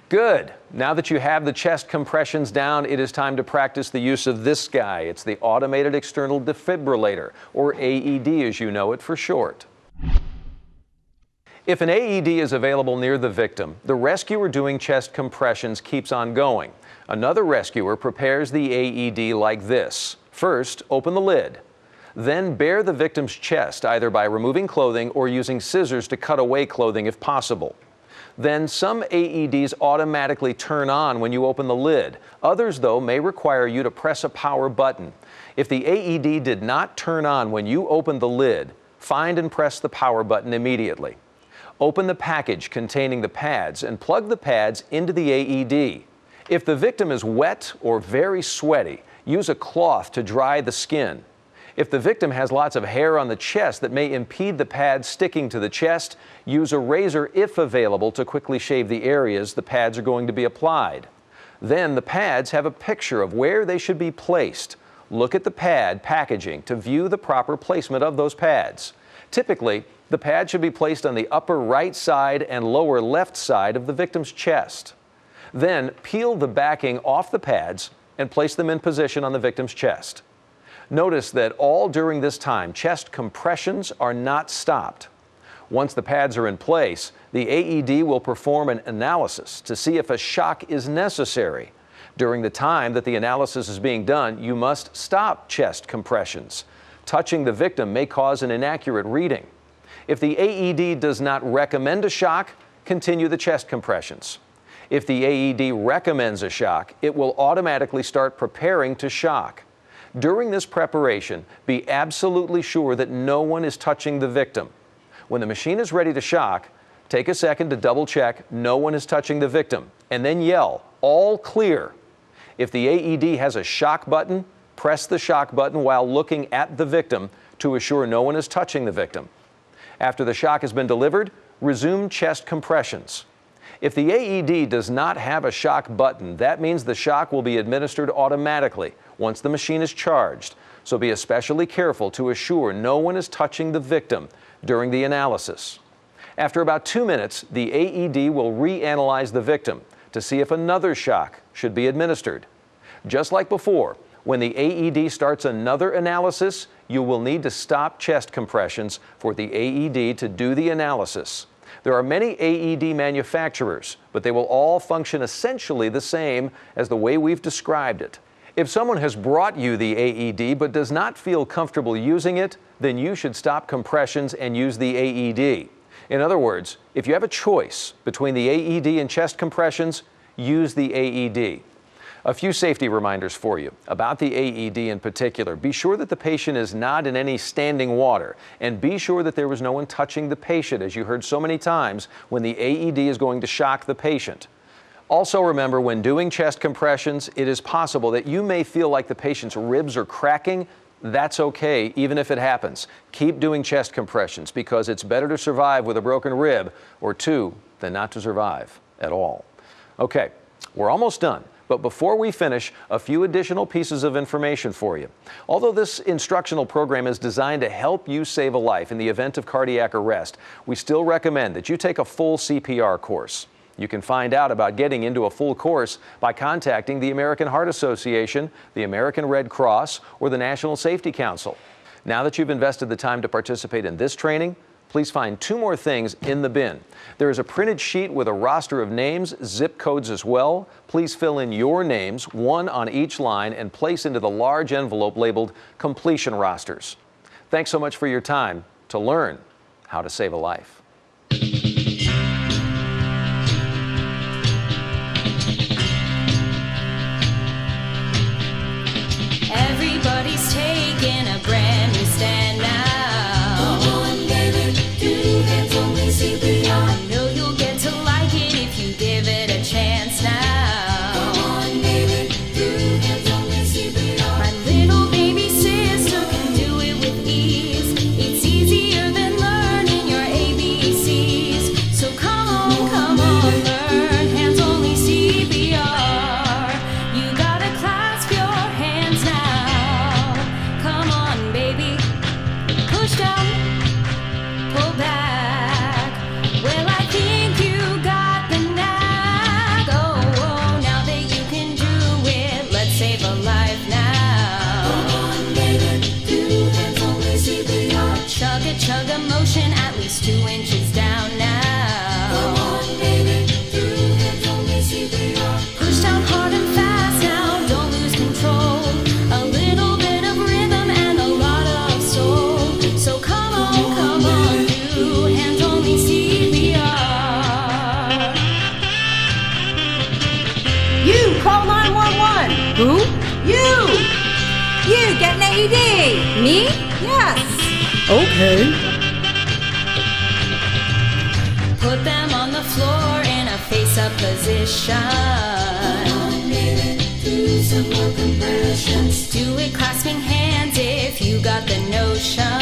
Good. Now that you have the chest compressions down, it is time to practice the use of this guy. It's the automated external defibrillator, or AED as you know it for short. If an AED is available near the victim, the rescuer doing chest compressions keeps on going. Another rescuer prepares the AED like this. First, open the lid. Then bare the victim's chest, either by removing clothing or using scissors to cut away clothing if possible. Then some AEDs automatically turn on when you open the lid. Others, though, may require you to press a power button. If the AED did not turn on when you opened the lid, find and press the power button immediately. Open the package containing the pads and plug the pads into the AED. If the victim is wet or very sweaty, use a cloth to dry the skin. If the victim has lots of hair on the chest that may impede the pads sticking to the chest, use a razor if available to quickly shave the areas the pads are going to be applied. Then the pads have a picture of where they should be placed. Look at the pad packaging to view the proper placement of those pads. Typically, the pad should be placed on the upper right side and lower left side of the victim's chest. Then peel the backing off the pads and place them in position on the victim's chest. Notice that all during this time, chest compressions are not stopped. Once the pads are in place, the AED will perform an analysis to see if a shock is necessary. During the time that the analysis is being done, you must stop chest compressions. Touching the victim may cause an inaccurate reading. If the AED does not recommend a shock, continue the chest compressions. If the AED recommends a shock, it will automatically start preparing to shock. During this preparation, be absolutely sure that no one is touching the victim. When the machine is ready to shock, take a second to double check no one is touching the victim, and then yell, "All clear." If the AED has a shock button, press the shock button while looking at the victim to assure no one is touching the victim. After the shock has been delivered, resume chest compressions. If the AED does not have a shock button, that means the shock will be administered automatically once the machine is charged. So be especially careful to assure no one is touching the victim during the analysis. After about 2 minutes, the AED will reanalyze the victim to see if another shock should be administered. Just like before, when the AED starts another analysis, you will need to stop chest compressions for the AED to do the analysis. There are many AED manufacturers, but they will all function essentially the same as the way we've described it. If someone has brought you the AED but does not feel comfortable using it, then you should stop compressions and use the AED. In other words, if you have a choice between the AED and chest compressions, use the AED. A few safety reminders for you about the AED in particular. Be sure that the patient is not in any standing water, and be sure that there was no one touching the patient, as you heard so many times when the AED is going to shock the patient. Also remember, when doing chest compressions, it is possible that you may feel like the patient's ribs are cracking. That's okay, even if it happens. Keep doing chest compressions because it's better to survive with a broken rib or two than not to survive at all. Okay, we're almost done. But before we finish, a few additional pieces of information for you. Although this instructional program is designed to help you save a life in the event of cardiac arrest, we still recommend that you take a full CPR course. You can find out about getting into a full course by contacting the American Heart Association, the American Red Cross, or the National Safety Council. Now that you've invested the time to participate in this training, please find 2 more things in the bin. There is a printed sheet with a roster of names, zip codes as well. Please fill in your names, 1 on each line, and place into the large envelope labeled completion rosters. Thanks so much for your time to learn how to save a life. Everybody's taking a brand new stand now. I know you'll get to like it if you give it a chance now. Come on, baby, do hands on the CPR. My little baby sister can do it with ease. It's easier than learning your ABCs. Who? You get an AED. Me? Yes. Okay. Put them on the floor in a face-up position. Do some more compressions. Do it clasping hands if you got the notion.